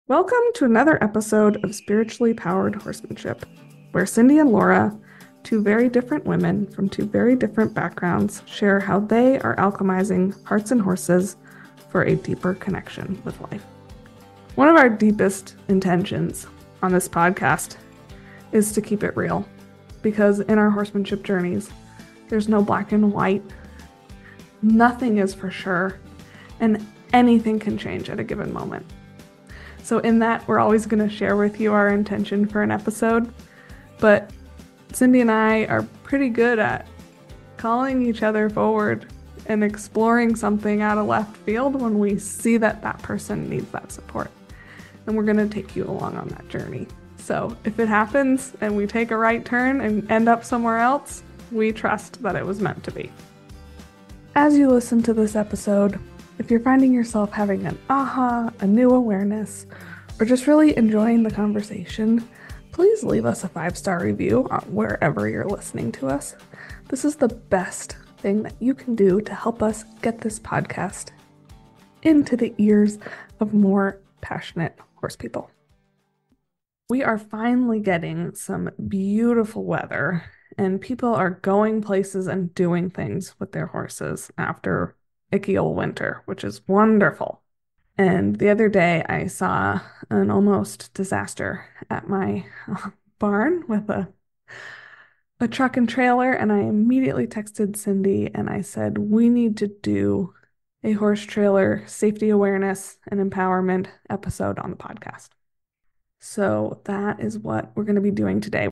Welcome to another episode of Spiritually Powered Horsemanship, where Cindy and Laura, two very different women from two very different backgrounds, share how they are alchemizing hearts and horses for a deeper connection with life. One of our deepest intentions on this podcast is to keep it real, because in our horsemanship journeys, there's no black and white. Nothing is for sure, and anything can change at a given moment. So in that, we're always going to share with you our intention for an episode, but Cindy and I are pretty good at calling each other forward and exploring something out of left field when we see that that person needs that support. And we're going to take you along on that journey. So if it happens and we take a right turn and end up somewhere else, we trust that it was meant to be. As you listen to this episode, if you're finding yourself having an aha, a new awareness, or just really enjoying the conversation, please leave us a 5-star review on wherever you're listening to us. This is the best thing that you can do to help us get this podcast into the ears of more passionate horse people. We are finally getting some beautiful weather, and people are going places and doing things with their horses after icky old winter, which is wonderful. And the other day I saw an almost disaster at my barn with a truck and trailer, and I immediately texted Cindy and I said, we need to do a horse trailer safety awareness and empowerment episode on the podcast. So that is what we're going to be doing today.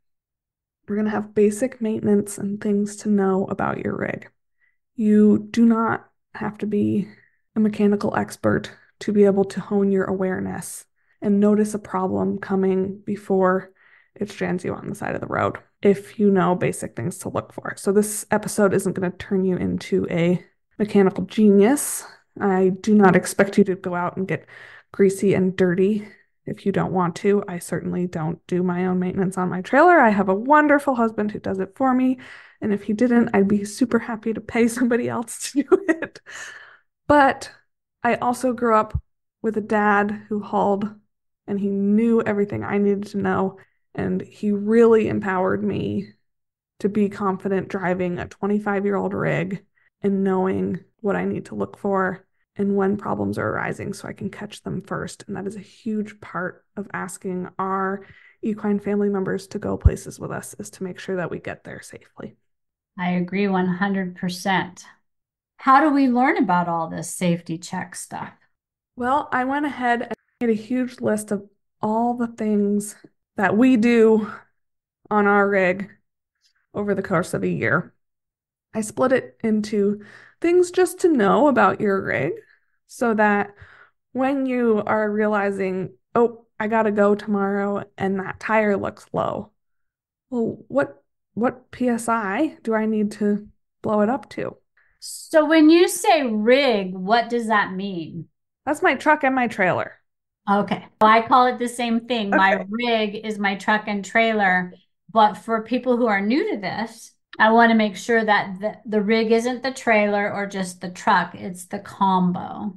We're going to have basic maintenance and things to know about your rig. You do not have to be a mechanical expert to be able to hone your awareness and notice a problem coming before it strands you on the side of the road if you know basic things to look for. So this episode isn't going to turn you into a mechanical genius. I do not expect you to go out and get greasy and dirty if you don't want to. I certainly don't do my own maintenance on my trailer. I have a wonderful husband who does it for me. And if he didn't, I'd be super happy to pay somebody else to do it. But I also grew up with a dad who hauled, and he knew everything I needed to know. And he really empowered me to be confident driving a 25-year-old rig and knowing what I need to look for and when problems are arising so I can catch them first. And that is a huge part of asking our equine family members to go places with us, is to make sure that we get there safely. I agree 100%. How do we learn about all this safety check stuff? Well, I went ahead and made a huge list of all the things that we do on our rig over the course of a year. I split it into things just to know about your rig so that when you are realizing, oh, I gotta go tomorrow and that tire looks low. Well, what PSI do I need to blow it up to? So when you say rig, what does that mean? That's my truck and my trailer. Okay. Well, I call it the same thing. My Okay. rig is my truck and trailer. But for people who are new to this, I want to make sure that the rig isn't the trailer or just the truck, it's the combo.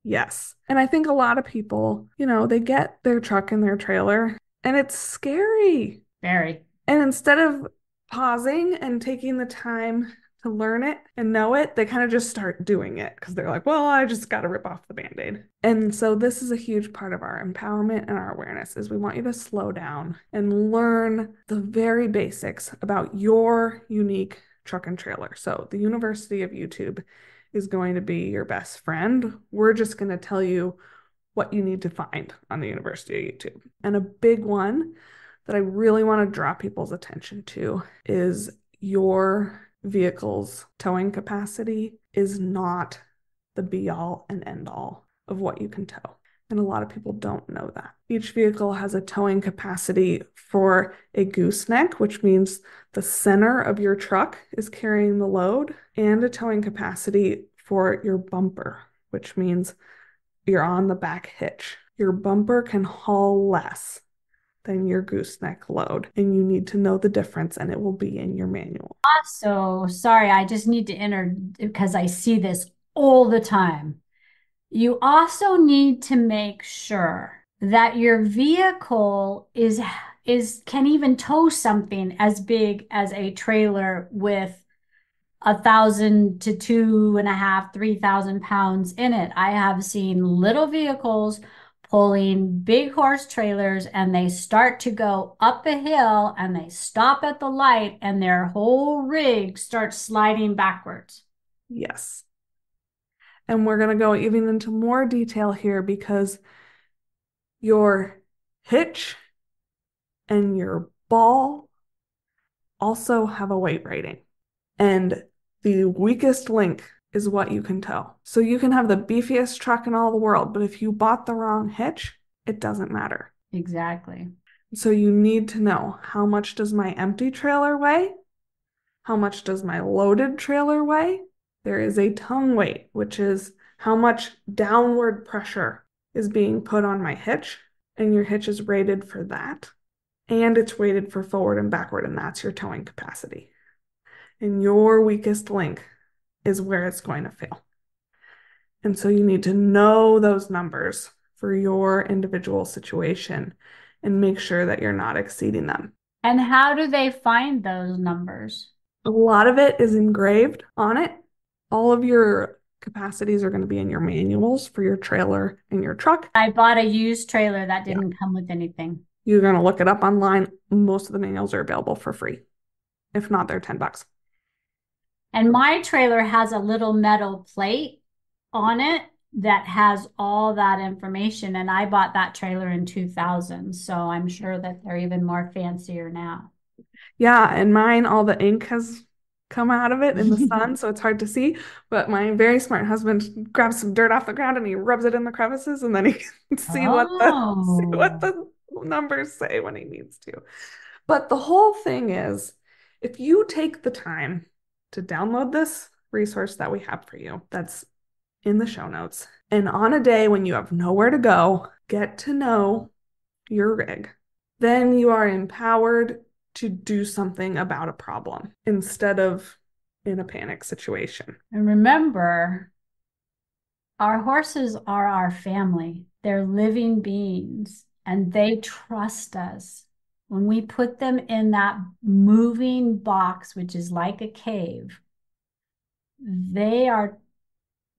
Yes. And I think a lot of people, they get their truck and their trailer and it's scary. Very. And instead of pausing and taking the time to learn it and know it, they kind of just start doing it because they're like, well, I just got to rip off the Band-Aid. And so this is a huge part of our empowerment and our awareness is we want you to slow down and learn the very basics about your unique truck and trailer. So the University of YouTube is going to be your best friend. We're just going to tell you what you need to find on the University of YouTube. And a big one that I really want to draw people's attention to is your vehicle's towing capacity is not the be all and end all of what you can tow. And a lot of people don't know that. Each vehicle has a towing capacity for a gooseneck, which means the center of your truck is carrying the load, and a towing capacity for your bumper, which means you're on the back hitch. Your bumper can haul less than your gooseneck load, and you need to know the difference, and it will be in your manual. So sorry, I just need to enter because I see this all the time. You also need to make sure that your vehicle is can even tow something as big as a trailer with 1,000 to 2.5, 3,000 pounds in it. I have seen little vehicles pulling big horse trailers and they start to go up a hill and they stop at the light and their whole rig starts sliding backwards. Yes. And we're going to go even into more detail here because your hitch and your ball also have a weight rating. And the weakest link is what you can tow. So you can have the beefiest truck in all the world, but if you bought the wrong hitch, it doesn't matter. Exactly. So you need to know, how much does my empty trailer weigh? How much does my loaded trailer weigh? There is a tongue weight, which is how much downward pressure is being put on my hitch, and your hitch is rated for that. And it's rated for forward and backward, and that's your towing capacity. And your weakest link is where it's going to fail. And so you need to know those numbers for your individual situation and make sure that you're not exceeding them. And how do they find those numbers? A lot of it is engraved on it. All of your capacities are going to be in your manuals for your trailer and your truck. I bought a used trailer that Yeah. didn't come with anything. You're going to look it up online. Most of the manuals are available for free. If not, they're $10. And my trailer has a little metal plate on it that has all that information. And I bought that trailer in 2000. So I'm sure that they're even more fancier now. Yeah, and mine, all the ink has come out of it in the sun, so it's hard to see. But my very smart husband grabs some dirt off the ground and he rubs it in the crevices, and then he can see what Oh, the numbers say when he needs to. But the whole thing is, if you take the time to download this resource that we have for you, that's in the show notes, and on a day when you have nowhere to go, get to know your rig, then you are empowered to do something about a problem instead of in a panic situation. and remember, our horses are our family. They're living beings and they trust us. When we put them in that moving box, which is like a cave, they are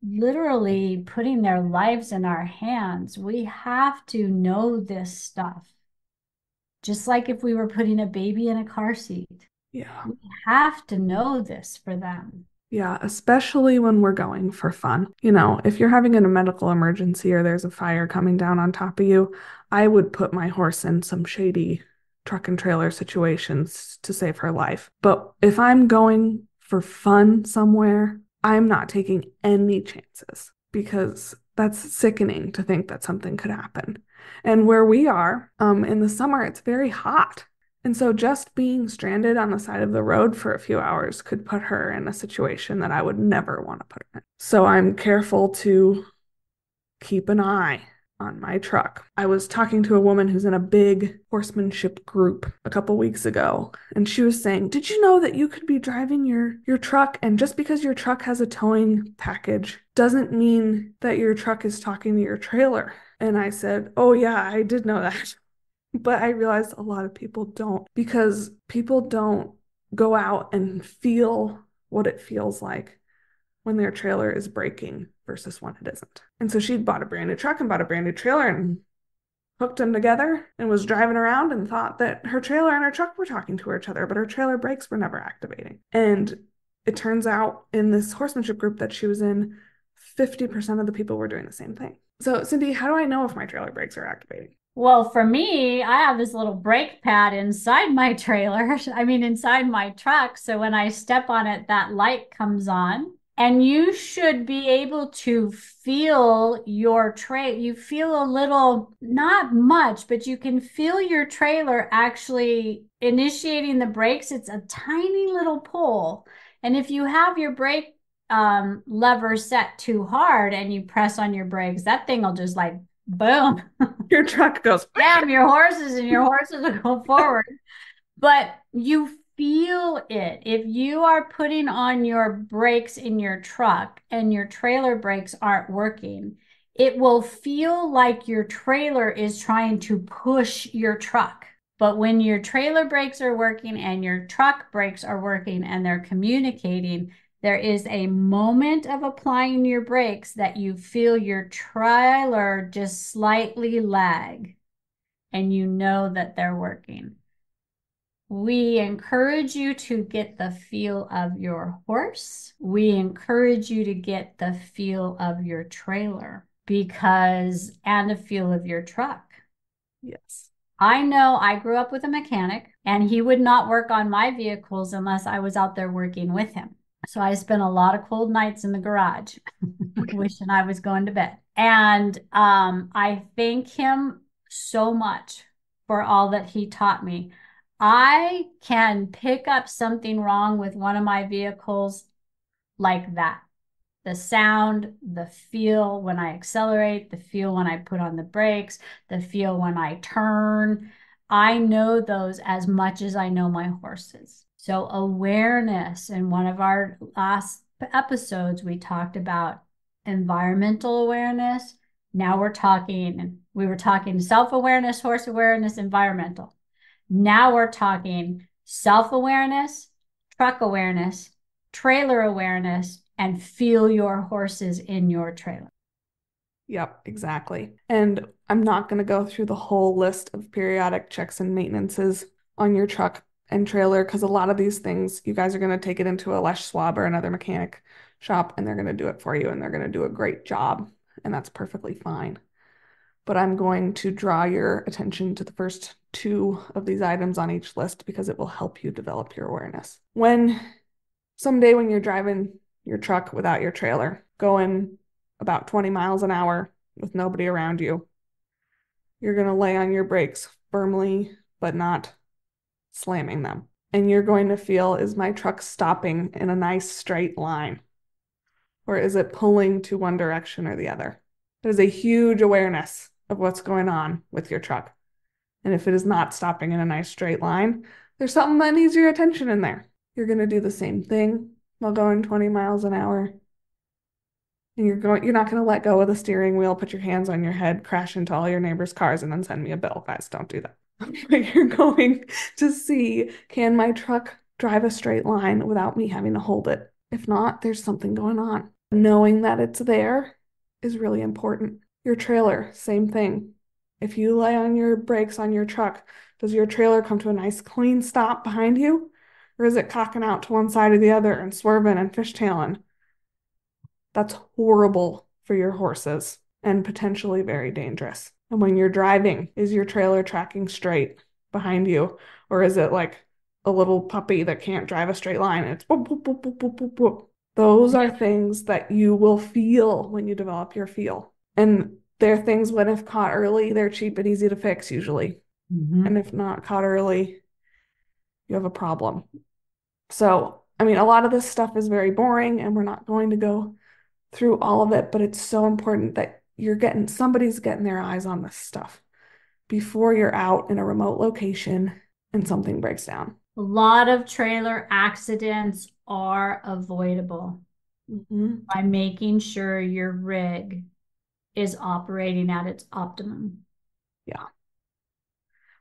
literally putting their lives in our hands. We have to know this stuff. Just like if we were putting a baby in a car seat, Yeah. we have to know this for them. Yeah, especially when we're going for fun. You know, if you're having a medical emergency or there's a fire coming down on top of you, I would put my horse in some shady truck and trailer situations to save her life. But if I'm going for fun somewhere, I'm not taking any chances because that's sickening to think that something could happen. And where we are, in the summer, it's very hot. And so just being stranded on the side of the road for a few hours could put her in a situation that I would never want to put her in. So I'm careful to keep an eye on my truck. I was talking to a woman who's in a big horsemanship group a couple weeks ago, and she was saying, "Did you know that you could be driving your truck, and just because your truck has a towing package doesn't mean that your truck is talking to your trailer?" And I said, "Oh yeah, I did know that." But I realized a lot of people don't, because people don't go out and feel what it feels like when their trailer is braking versus when it isn't. And so she'd bought a brand new truck and bought a brand new trailer and hooked them together and was driving around and thought that her trailer and her truck were talking to each other, but her trailer brakes were never activating. And it turns out in this horsemanship group that she was in, 50% of the people were doing the same thing. So, Cindy, how do I know if my trailer brakes are activating? Well, for me, I have this little brake pad inside my trailer. I mean, inside my truck. So when I step on it, that light comes on. And you should be able to feel your You feel a little, not much, but you can feel your trailer actually initiating the brakes. It's a tiny little pull. And if you have your brake lever set too hard and you press on your brakes, that thing will just like boom. Your truck goes, Damn your horses and your horses will go forward. But you feel it. If you are putting on your brakes in your truck and your trailer brakes aren't working, It will feel like your trailer is trying to push your truck. But when your trailer brakes are working and your truck brakes are working and they're communicating, there is a moment of applying your brakes that you feel your trailer just slightly lag, and you know that they're working. We encourage you to get the feel of your horse. We encourage you to get the feel of your trailer and the feel of your truck. Yes. I know I grew up with a mechanic and he would not work on my vehicles unless I was out there working with him. So I spent a lot of cold nights in the garage wishing I was going to bed. And I thank him so much for all that he taught me. I can pick up something wrong with one of my vehicles like that. The sound, the feel when I accelerate, the feel when I put on the brakes, the feel when I turn. I know those as much as I know my horses. So, awareness. In one of our last episodes, we talked about environmental awareness. Now we were talking self awareness, horse awareness, environmental. Now we're talking self awareness, truck awareness, trailer awareness, and feel your horses in your trailer. Yep, exactly. And I'm not going to go through the whole list of periodic checks and maintenances on your truck and trailer because a lot of these things, you guys are going to take it into a Lesh Swab or another mechanic shop and they're going to do it for you and they're going to do a great job. And that's perfectly fine. But I'm going to draw your attention to the first two of these items on each list because it will help you develop your awareness. Someday when you're driving your truck without your trailer, going about 20 miles an hour with nobody around you, you're going to lay on your brakes firmly, but not slamming them. And you're going to feel, is my truck stopping in a nice straight line? Or is it pulling to one direction or the other? There's a huge awareness of what's going on with your truck. And if it is not stopping in a nice straight line, there's something that needs your attention in there. You're going to do the same thing while going 20 miles an hour. And you're not going to let go of the steering wheel, put your hands on your head, crash into all your neighbors' cars, and then send me a bill. Guys, don't do that. But you're going to see, can my truck drive a straight line without me having to hold it? If not, there's something going on. Knowing that it's there is really important. Your trailer, same thing. If you lay on your brakes on your truck, does your trailer come to a nice clean stop behind you? Or is it cocking out to one side or the other and swerving and fishtailing? That's horrible for your horses and potentially very dangerous. And when you're driving, is your trailer tracking straight behind you? Or is it like a little puppy that can't drive a straight line and it's boop, boop, boop, boop, boop, boop, boop. Those are things that you will feel when you develop your feel. And they're things when if caught early, they're cheap and easy to fix usually. And if not caught early, you have a problem. So, I mean, a lot of this stuff is very boring and we're not going to go through all of it, but it's so important that somebody's getting their eyes on this stuff before you're out in a remote location and something breaks down. A lot of trailer accidents are avoidable by making sure your rig is operating at its optimum. Yeah.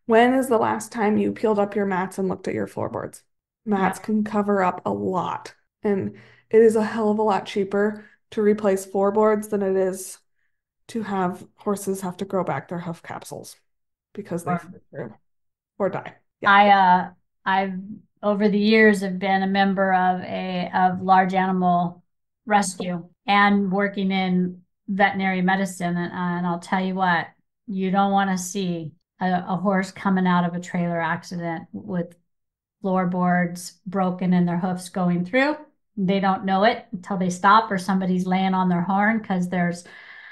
When is the last time you peeled up your mats and looked at your floorboards? Mats Yep. can cover up a lot, and it is a hell of a lot cheaper to replace floorboards than it is to have horses have to grow back their hoof capsules because they fall through or die. Yeah. I've over the years have been a member of a of large animal rescue and working in veterinary medicine, and I'll tell you what, you don't want to see a horse coming out of a trailer accident with floorboards broken and their hoofs going through. They don't know it until they stop or somebody's laying on their horn because there's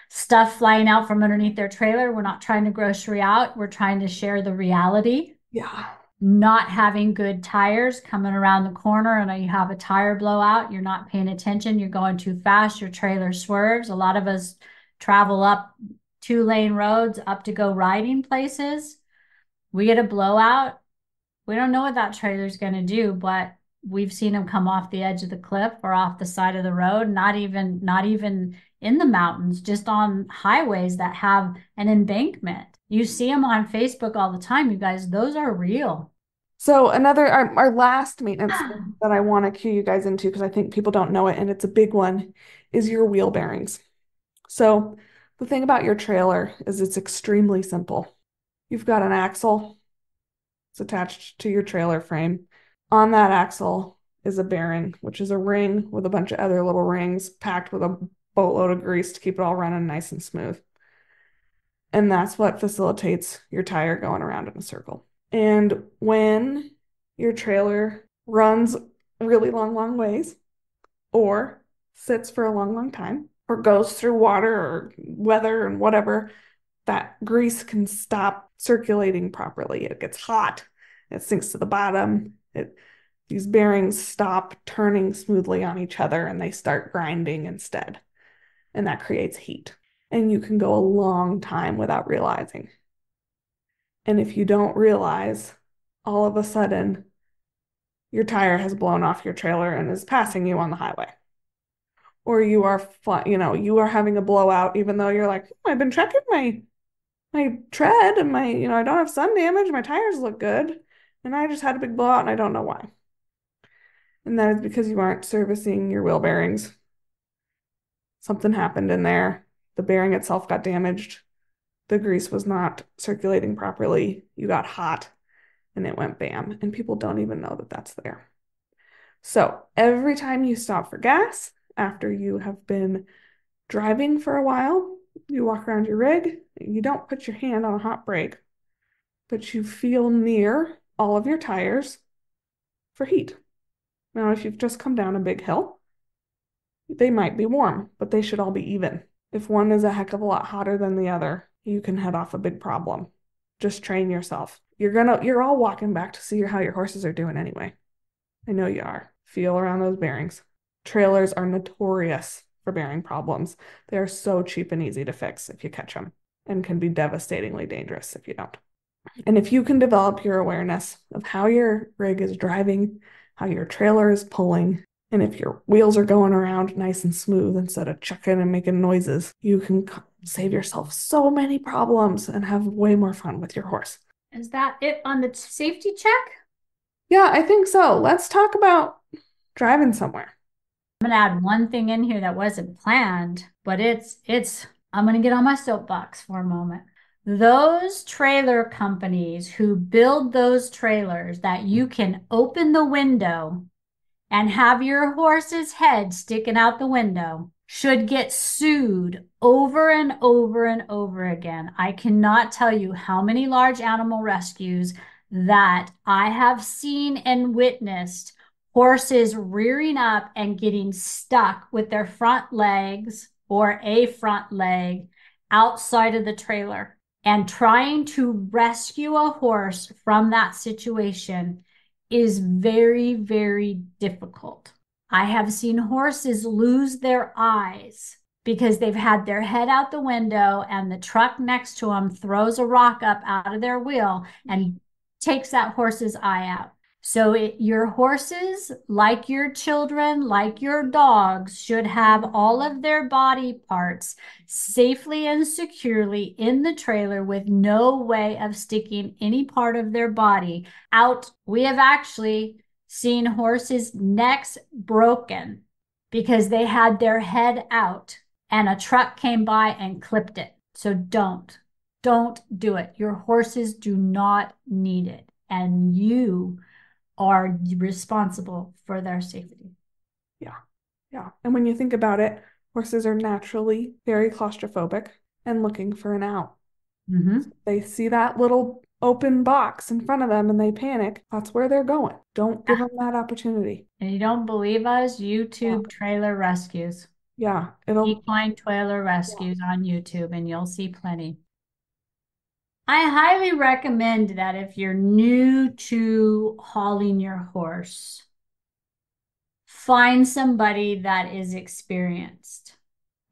stuff flying out from underneath their trailer. We're not trying to grocery out. We're trying to share the reality. Yeah. Not having good tires coming around the corner and you have a tire blowout, you're not paying attention, you're going too fast, your trailer swerves. A lot of us travel up 2-lane roads up to go riding places. We get a blowout. We don't know what that trailer's going to do, but we've seen them come off the edge of the cliff or off the side of the road, not even in the mountains, just on highways that have an embankment. You see them on Facebook all the time, you guys. Those are real. So our last maintenance thing that I want to cue you guys into, because I think people don't know it and it's a big one, is your wheel bearings. So the thing about your trailer is it's extremely simple. You've got an axle, it's attached to your trailer frame. On that axle is a bearing, which is a ring with a bunch of other little rings packed with a boatload of grease to keep it all running nice and smooth. And that's what facilitates your tire going around in a circle. And when your trailer runs really long, long ways, or sits for a long, long time, or goes through water or weather and whatever, that grease can stop circulating properly. It gets hot, it sinks to the bottom. These bearings stop turning smoothly on each other and they start grinding instead. And that creates heat. And you can go a long time without realizing. And if you don't realize, all of a sudden, your tire has blown off your trailer and is passing you on the highway. Or you are having a blowout, even though you're like, oh, I've been checking my tread and I don't have sun damage. My tires look good. And I just had a big blowout and I don't know why. And that is because you aren't servicing your wheel bearings. Something happened in there. The bearing itself got damaged. The grease was not circulating properly. You got hot and it went bam. And people don't even know that that's there. So every time you stop for gas after you have been driving for a while, you walk around your rig, you don't put your hand on a hot brake, but you feel near all of your tires for heat. Now, if you've just come down a big hill, they might be warm, but they should all be even. If one is a heck of a lot hotter than the other, you can head off a big problem. Just train yourself. You're all walking back to see how your horses are doing anyway. I know you are. Feel around those bearings. Trailers are notorious for bearing problems. They are so cheap and easy to fix if you catch them, and can be devastatingly dangerous if you don't. And if you can develop your awareness of how your rig is driving, how your trailer is pulling, and if your wheels are going around nice and smooth instead of chucking and making noises, you can save yourself so many problems and have way more fun with your horse. Is that it on the safety check? Yeah, I think so. Let's talk about driving somewhere. I'm gonna add one thing in here that wasn't planned, but I'm gonna get on my soapbox for a moment. Those trailer companies who build those trailers that you can open the window and have your horse's head sticking out the window should get sued over and over and over again. I cannot tell you how many large animal rescues that I have seen and witnessed horses rearing up and getting stuck with their front legs or a front leg outside of the trailer. And trying to rescue a horse from that situation is very, very difficult. I have seen horses lose their eyes because they've had their head out the window and the truck next to them throws a rock up out of their wheel and takes that horse's eye out. So your horses, like your children, like your dogs, should have all of their body parts safely and securely in the trailer with no way of sticking any part of their body out. We have actually seen horses' necks broken because they had their head out and a truck came by and clipped it. So don't do it. Your horses do not need it. And you are responsible for their safety. Yeah. Yeah. And when you think about it, horses are naturally very claustrophobic and looking for an out. Mm-hmm. They see that little open box in front of them and they panic. That's where they're going. Don't give them that opportunity. And you don't believe us? Yeah. YouTube trailer rescues. Yeah. Equine trailer rescues on YouTube, and you'll see plenty. I highly recommend that if you're new to hauling your horse, find somebody that is experienced.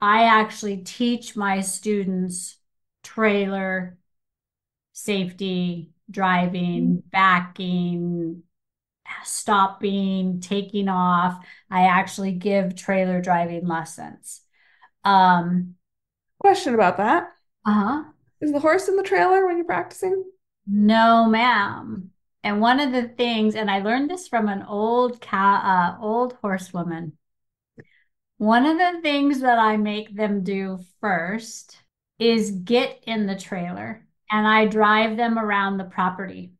I actually teach my students trailer safety, driving, backing, stopping, taking off. I actually give trailer driving lessons. Um, Question about that. uh-huh. Is the horse in the trailer when you're practicing? No, ma'am. And one of the things, and I learned this from an old horsewoman. One of the things that I make them do first is get in the trailer and I drive them around the property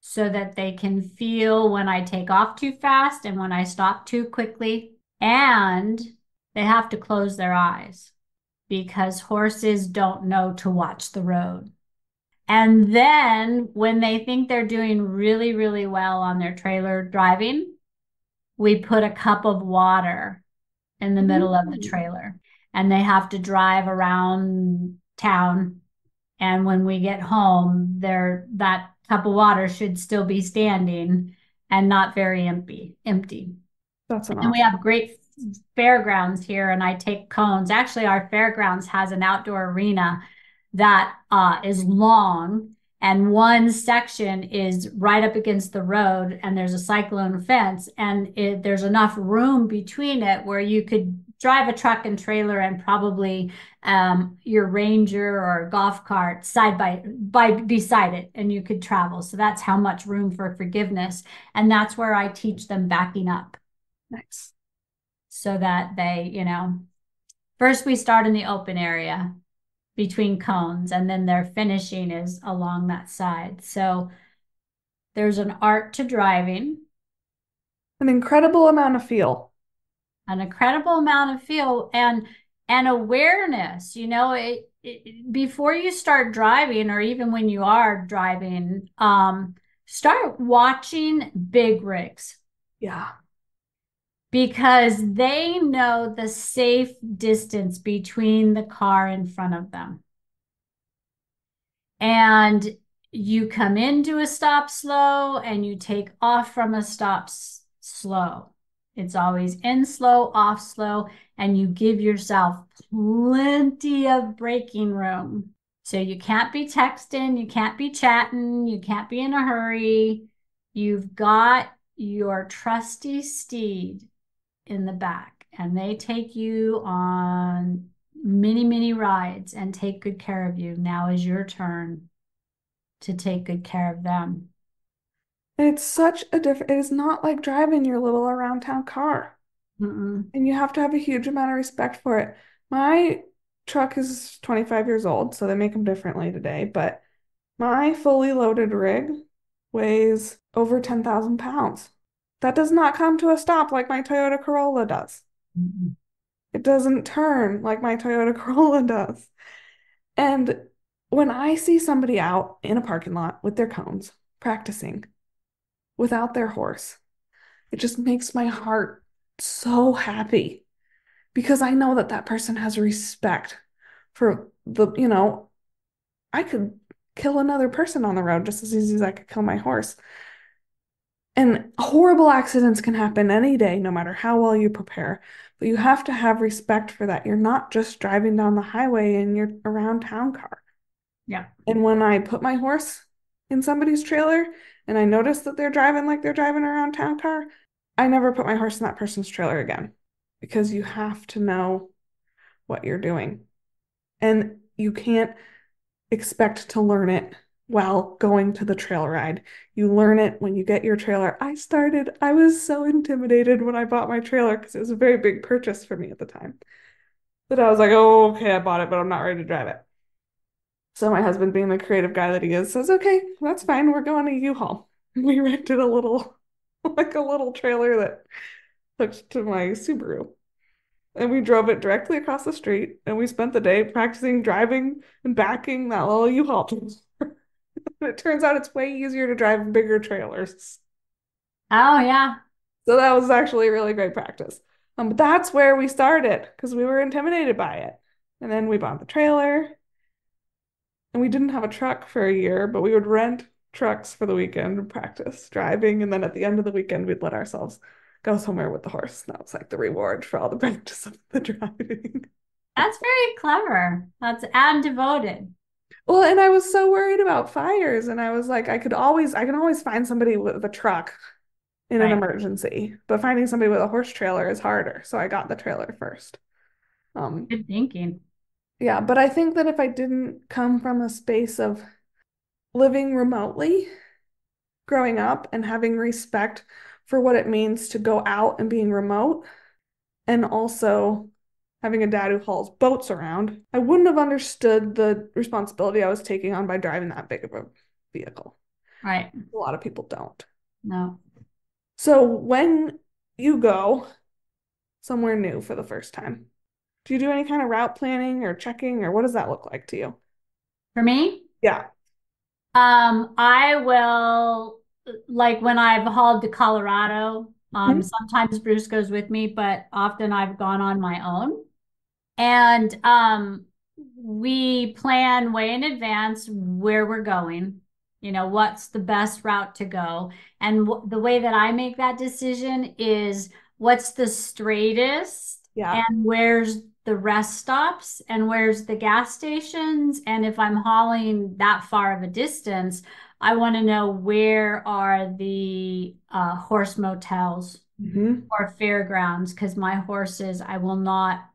so that they can feel when I take off too fast and when I stop too quickly. And they have to close their eyes because horses don't know to watch the road. And then when they think they're doing really, really well on their trailer driving, we put a cup of water in the middle of the Mm. trailer and they have to drive around town. And when we get home, that cup of water should still be standing and not very empty. That's an And we awesome. have great fairgrounds here, and I take cones. Actually, our fairgrounds has an outdoor arena that is long, and one section is right up against the road, and there's a cyclone fence, and there's enough room between it where you could drive a truck and trailer and probably your Ranger or golf cart side by beside it, and you could travel. So that's how much room for forgiveness, and that's where I teach them backing up Nice. so that first we start in the open area between cones and then their finishing is along that side. So there's an art to driving, An incredible amount of feel. an incredible amount of feel and awareness. Before you start driving or even when you are driving, start watching big rigs Yeah. because they know the safe distance between the car in front of them. And you come into a stop slow and you take off from a stop slow. It's always in slow, off slow, and you give yourself plenty of braking room. So you can't be texting, you can't be chatting, you can't be in a hurry. You've got your trusty steed in the back, and they take you on many, many rides and take good care of you. Now is your turn to take good care of them. And it's such a different, it is not like driving your little around town car. Mm-mm. And you have to have a huge amount of respect for it. My truck is 25 years old, so they make them differently today, but my fully loaded rig weighs over 10,000 pounds. That does not come to a stop like my Toyota Corolla does. Mm-mm. It doesn't turn like my Toyota Corolla does. And when I see somebody out in a parking lot with their cones practicing without their horse, it just makes my heart so happy because I know that that person has respect for I could kill another person on the road just as easy as I could kill my horse. And horrible accidents can happen any day, no matter how well you prepare. But you have to have respect for that. You're not just driving down the highway in your around town car. Yeah. And when I put my horse in somebody's trailer and I notice that they're driving like they're driving around town car, I never put my horse in that person's trailer again because you have to know what you're doing. And you can't expect to learn it while going to the trail ride. You learn it when you get your trailer. I was so intimidated when I bought my trailer because it was a very big purchase for me at the time. That I was like, oh, okay, I bought it, but I'm not ready to drive it. So my husband, being the creative guy that he is, says, okay, that's fine. We're going to U-Haul. We rented a little, like a little trailer that hooked to my Subaru. And we drove it directly across the street and we spent the day practicing driving and backing that little U-Haul. It turns out it's way easier to drive bigger trailers. Oh, yeah. So that was actually a really great practice. But that's where we started because we were intimidated by it. And then we bought the trailer and we didn't have a truck for a year, but we would rent trucks for the weekend and practice driving. And then at the end of the weekend, we'd let ourselves go somewhere with the horse. That was like the reward for all the practice of the driving. That's very clever. That's and devoted. Well, and I was so worried about fires, and I was like, I can always find somebody with a truck in an Right. emergency, but finding somebody with a horse trailer is harder. So I got the trailer first. Um, Good thinking. yeah, but I think that if I didn't come from a space of living remotely, growing up and having respect for what it means to go out and being remote, and also having a dad who hauls boats around, I wouldn't have understood the responsibility I was taking on by driving that big of a vehicle. Right. A lot of people don't. No. So when you go somewhere new for the first time, do you do any kind of route planning or checking, or what does that look like to you? For me, Yeah. I will, like when I've hauled to Colorado, Mhm. sometimes Bruce goes with me, but often I've gone on my own. And we plan way in advance where we're going, what's the best route to go. And the way that I make that decision is what's the straightest Yeah. and where's the rest stops and where's the gas stations. And if I'm hauling that far of a distance, I want to know where are the horse motels Hmm. or fairgrounds because my horses, I will not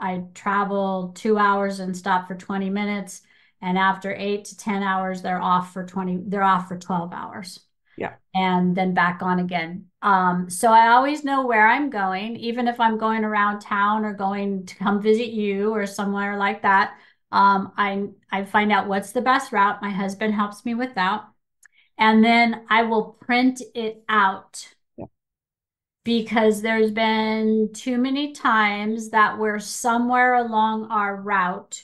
I travel 2 hours and stop for 20 minutes. And after 8 to 10 hours, they're off for 12 hours Yeah. and then back on again. So I always know where I'm going, even if I'm going around town or going to come visit you or somewhere like that. I find out what's the best route. My husband helps me with that. And then I will print it out Yeah. because there's been too many times that we're somewhere along our route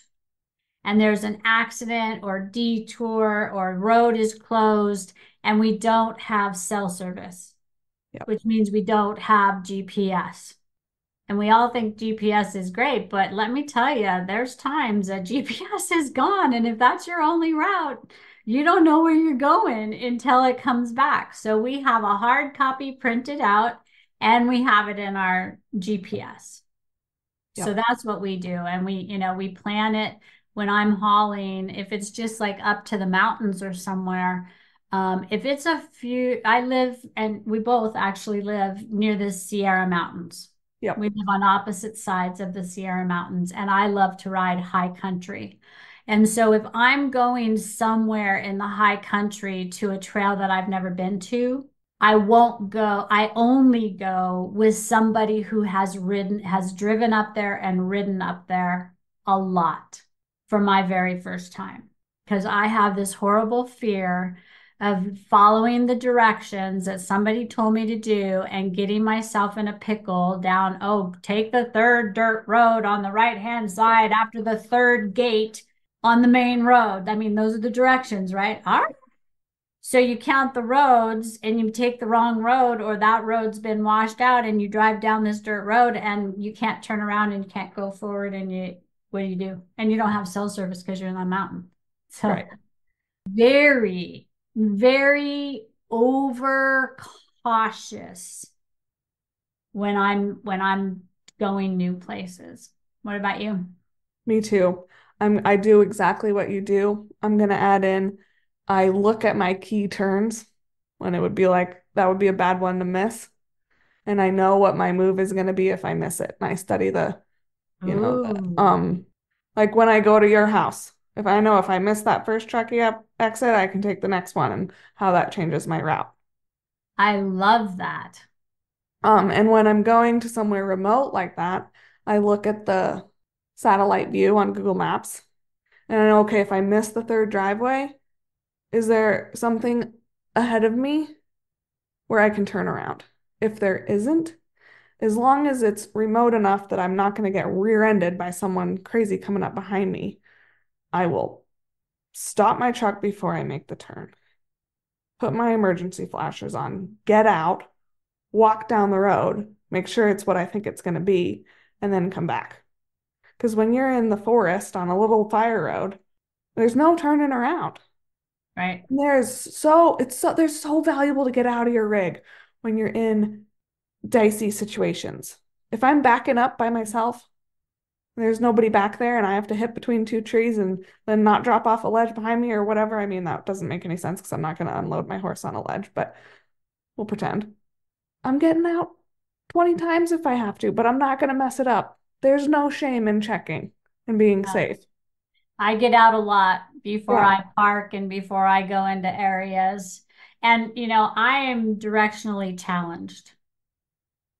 and there's an accident or detour or road is closed and we don't have cell service, Yeah. which means we don't have GPS. And we all think GPS is great, but let me tell you, there's times that GPS is gone. And if that's your only route, you don't know where you're going until it comes back. So we have a hard copy printed out and we have it in our GPS. Yeah. So that's what we do. And we plan it when I'm hauling, if it's just like up to the mountains or somewhere. If it's I live, and we both actually live near the Sierra Mountains. Yeah. We live on opposite sides of the Sierra Mountains, and I love to ride high country. And so if I'm going somewhere in the high country to a trail that I've never been to, I won't go. I only go with somebody who has driven up there and ridden up there a lot for my very first time. Because I have this horrible fear of following the directions that somebody told me to do and getting myself in a pickle down, oh, take the third dirt road on the right-hand side after the third gate on the main road. I mean, those are the directions, right? All right. So you count the roads and you take the wrong road, or that road's been washed out and you drive down this dirt road and you can't turn around and you can't go forward and what do you do? And you don't have cell service because you're in the mountain. So Right. very, very over cautious when I'm going new places. What about you? Me too. I do exactly what you do. I'm gonna add in, I look at my key turns when it would be like that would be a bad one to miss. And I know what my move is gonna be if I miss it. And I study Ooh, like when I go to your house. If I know if I miss that first truckie up exit, I can take the next one and how that changes my route. I love that. And when I'm going to somewhere remote like that, I look at the satellite view on Google Maps and I know, okay, if I miss the third driveway, is there something ahead of me where I can turn around? If there isn't, as long as it's remote enough that I'm not going to get rear-ended by someone crazy coming up behind me, I will stop my truck before I make the turn, put my emergency flashers on, get out, walk down the road, make sure it's what I think it's going to be, and then come back. Because when you're in the forest on a little fire road, there's no turning around. Right. There's so valuable to get out of your rig when you're in dicey situations. If I'm backing up by myself, there's nobody back there and I have to hit between two trees and then not drop off a ledge behind me or whatever. I mean, that doesn't make any sense because I'm not going to unload my horse on a ledge, but we'll pretend. I'm getting out 20 times if I have to, but I'm not going to mess it up. There's no shame in checking and being safe. I get out a lot before Yeah. I park and before I go into areas. And, I am directionally challenged.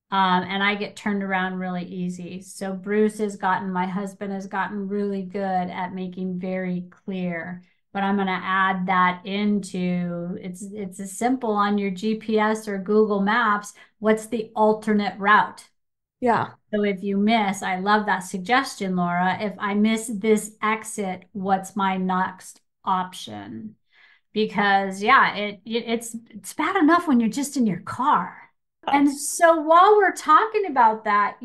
And I get turned around really easy. So my husband has gotten really good at making very clear. But I'm going to add that into it's as simple on your GPS or Google Maps. What's the alternate route? Yeah. So if you miss, I love that suggestion, Laura. If I miss this exit, what's my next option? Because yeah, it's bad enough when you're just in your car. And so while we're talking about that,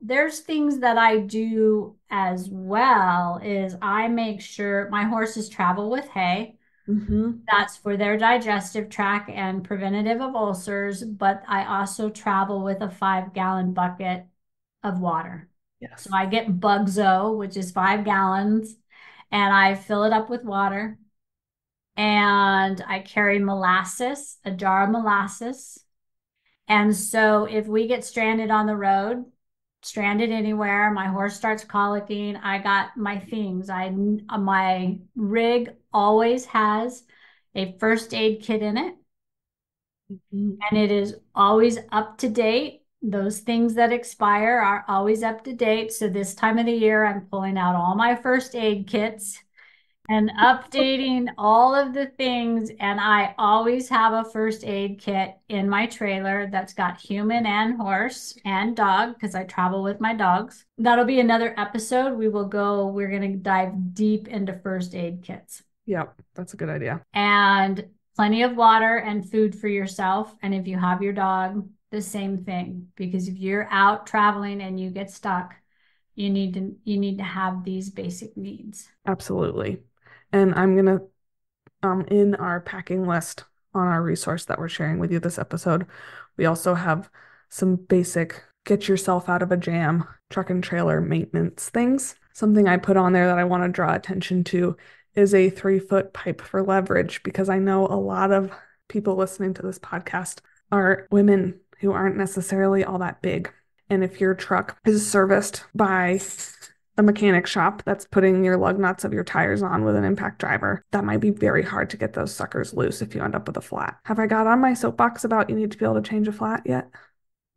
there's things that I do as well is I make sure my horses travel with hay. Mm-hmm. That's for their digestive tract and preventative of ulcers, but I also travel with a 5 gallon bucket of water. So Yes. I get Bugzo, which is 5 gallons, and I fill it up with water. And I carry molasses, a jar of molasses. And so if we get stranded on the road, stranded anywhere, my horse starts colicking, I got my things. My rig always has a first aid kit in it, Mhm. and it is always up to date. Those things that expire are always up to date. So this time of the year, I'm pulling out all my first aid kits and updating all of the things. And I always have a first aid kit in my trailer that's got human and horse and dog because I travel with my dogs. That'll be another episode. We're going to dive deep into first aid kits Yep, that's a good idea. and plenty of water and food for yourself. And if you have your dog, the same thing, because if you're out traveling and you get stuck, you need to have these basic needs. Absolutely. And I'm gonna in our packing list on our resource that we're sharing with you this episode, we also have some basic get yourself out of a jam truck and trailer maintenance things. Something I put on there that I want to draw attention to is a 3 foot pipe for leverage because I know a lot of people listening to this podcast are women who aren't necessarily all that big. And if your truck is serviced by a mechanic shop that's putting your lug nuts of your tires on with an impact driver, that might be very hard to get those suckers loose if you end up with a flat. Have I got on my soapbox about you need to be able to change a flat yet?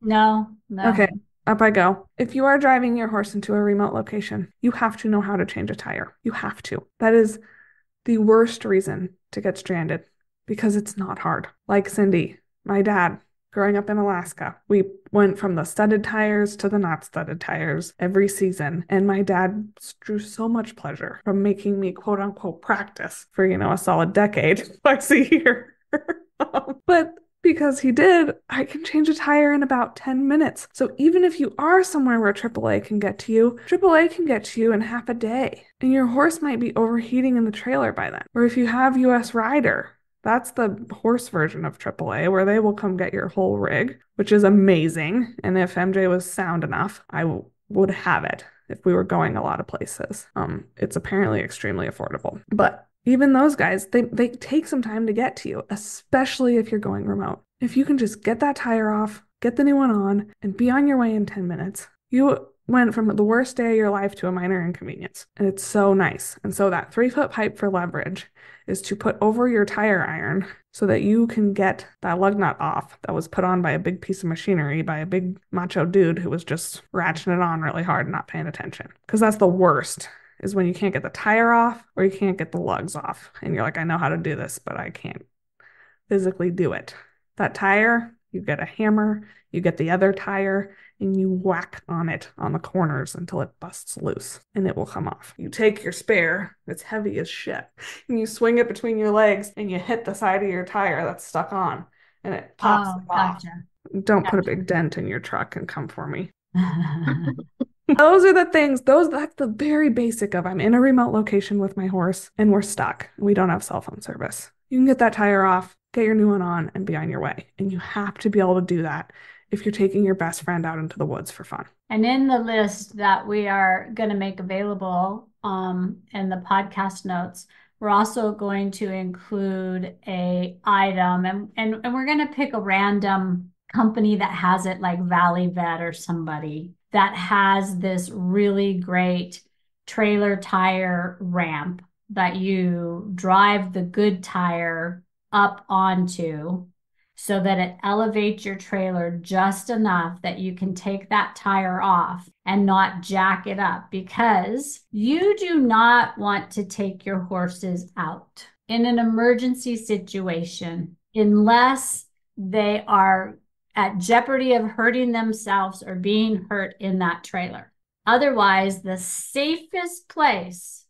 No, no. Okay, up I go. If you are driving your horse into a remote location, you have to know how to change a tire. You have to. That is the worst reason to get stranded because it's not hard. Like Cindy, my dad, growing up in Alaska, we went from the studded tires to the not studded tires every season. And my dad drew so much pleasure from making me quote unquote practice for, a solid decade twice a year. But because he did, I can change a tire in about 10 minutes. So even if you are somewhere where AAA can get to you, AAA can get to you in half a day. And your horse might be overheating in the trailer by then. Or if you have US Rider, that's the horse version of AAA where they will come get your whole rig, which is amazing. And if MJ was sound enough, would have it if we were going a lot of places. It's apparently extremely affordable. But even those guys, they take some time to get to you, especially if you're going remote. If you can just get that tire off, get the new one on, and be on your way in 10 minutes, you went from the worst day of your life to a minor inconvenience. And it's so nice. And so that 3 foot pipe for leverage is to put over your tire iron so that you can get that lug nut off that was put on by a big piece of machinery by a big macho dude who was just ratcheting it on really hard and not paying attention. Because that's the worst is when you can't get the tire off or you can't get the lugs off. And you're like, I know how to do this, but I can't physically do it. That tire, you get a hammer, you get the other tire, and you whack on it on the corners until it busts loose and it will come off. You take your spare, it's heavy as shit, and you swing it between your legs and you hit the side of your tire that's stuck on and it pops Oh, off. gotcha. Don't put a big dent in your truck and come for me. Those are the things, that's the very basic of I'm in a remote location with my horse and we're stuck. We don't have cell phone service. You can get that tire off, get your new one on, and be on your way. And you have to be able to do that if you're taking your best friend out into the woods for fun. And in the list that we are going to make available in the podcast notes, we're also going to include a item and we're going to pick a random company that has it like Valley Vet or somebody. that has this really great trailer tire ramp that you drive the good tire up onto so that it elevates your trailer just enough that you can take that tire off and not jack it up, because you do not want to take your horses out in an emergency situation unless they are at jeopardy of hurting themselves or being hurt in that trailer. Otherwise, the safest place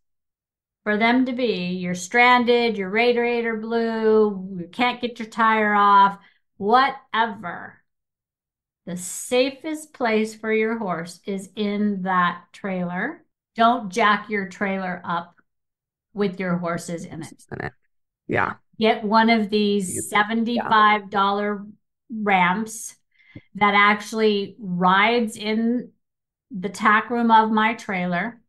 for them to be, you're stranded, your radiator blew, you can't get your tire off, whatever. The safest place for your horse is in that trailer. Don't jack your trailer up with your horses in it. Yeah. Get one of these $75 ramps that actually rides in the tack room of my trailer.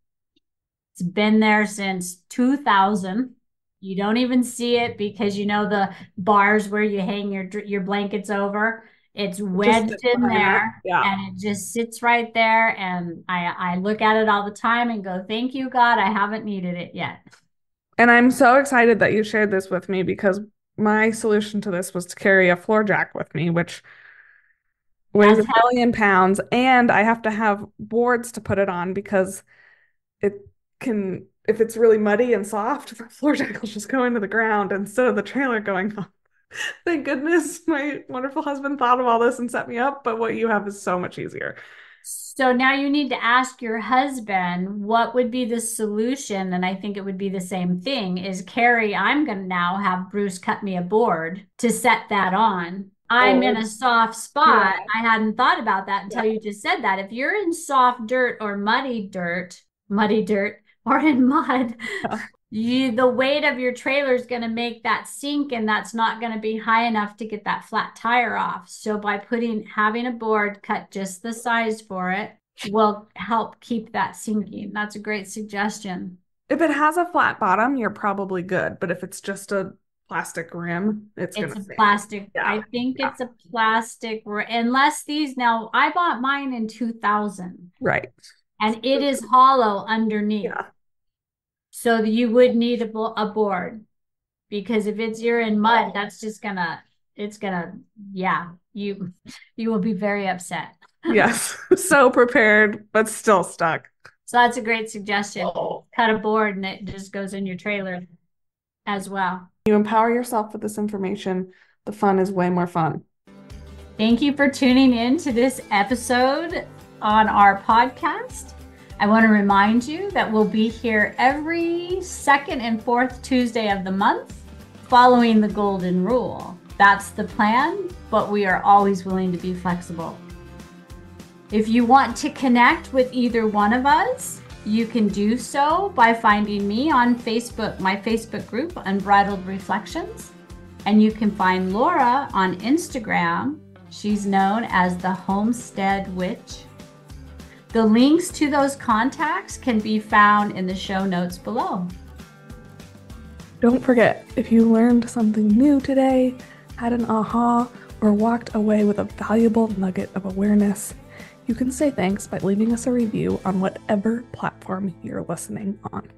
It's been there since 2000. You don't even see it because you know the bars where you hang your blankets over. It's wedged in there, and it just sits right there. And I look at it all the time and go, "Thank you, God. I haven't needed it yet." And I'm so excited that you shared this with me because my solution to this was to carry a floor jack with me, which weighs a million pounds, and I have to have boards to put it on because it can, if it's really muddy and soft, the floor jack will just go into the ground instead of the trailer going on. Thank goodness my wonderful husband thought of all this and set me up, but what you have is so much easier. So now you need to ask your husband what would be the solution. And I think it would be the same thing is, Carrie, I'm going to now have Bruce cut me a board to set that on. I'm in a soft spot. I hadn't thought about that until you just said that. If you're in soft dirt or muddy dirt, or in mud, the weight of your trailer is going to make that sink, and that's not going to be high enough to get that flat tire off. So by having a board cut just the size for it will help keep that sinking. That's a great suggestion. If it has a flat bottom, you're probably good. But if it's just a plastic rim, it's a plastic. Yeah. I think it's a plastic, unless now I bought mine in 2000. Right. And it is hollow underneath. Yeah. So you would need a board, because if you're in mud, that's just you will be very upset. Yes. So prepared, but still stuck. So that's a great suggestion. Cut a board and it just goes in your trailer as well. You empower yourself with this information. The fun is way more fun. Thank you for tuning in to this episode on our podcast. I want to remind you that we'll be here every second and fourth Tuesday of the month, following the golden rule. That's the plan, but we are always willing to be flexible. If you want to connect with either one of us, you can do so by finding me on Facebook, my Facebook group, Unbridled Reflections. And you can find Laura on Instagram. She's known as the Homestead Witch. The links to those contacts can be found in the show notes below. Don't forget, if you learned something new today, had an aha, or walked away with a valuable nugget of awareness, you can say thanks by leaving us a review on whatever platform you're listening on.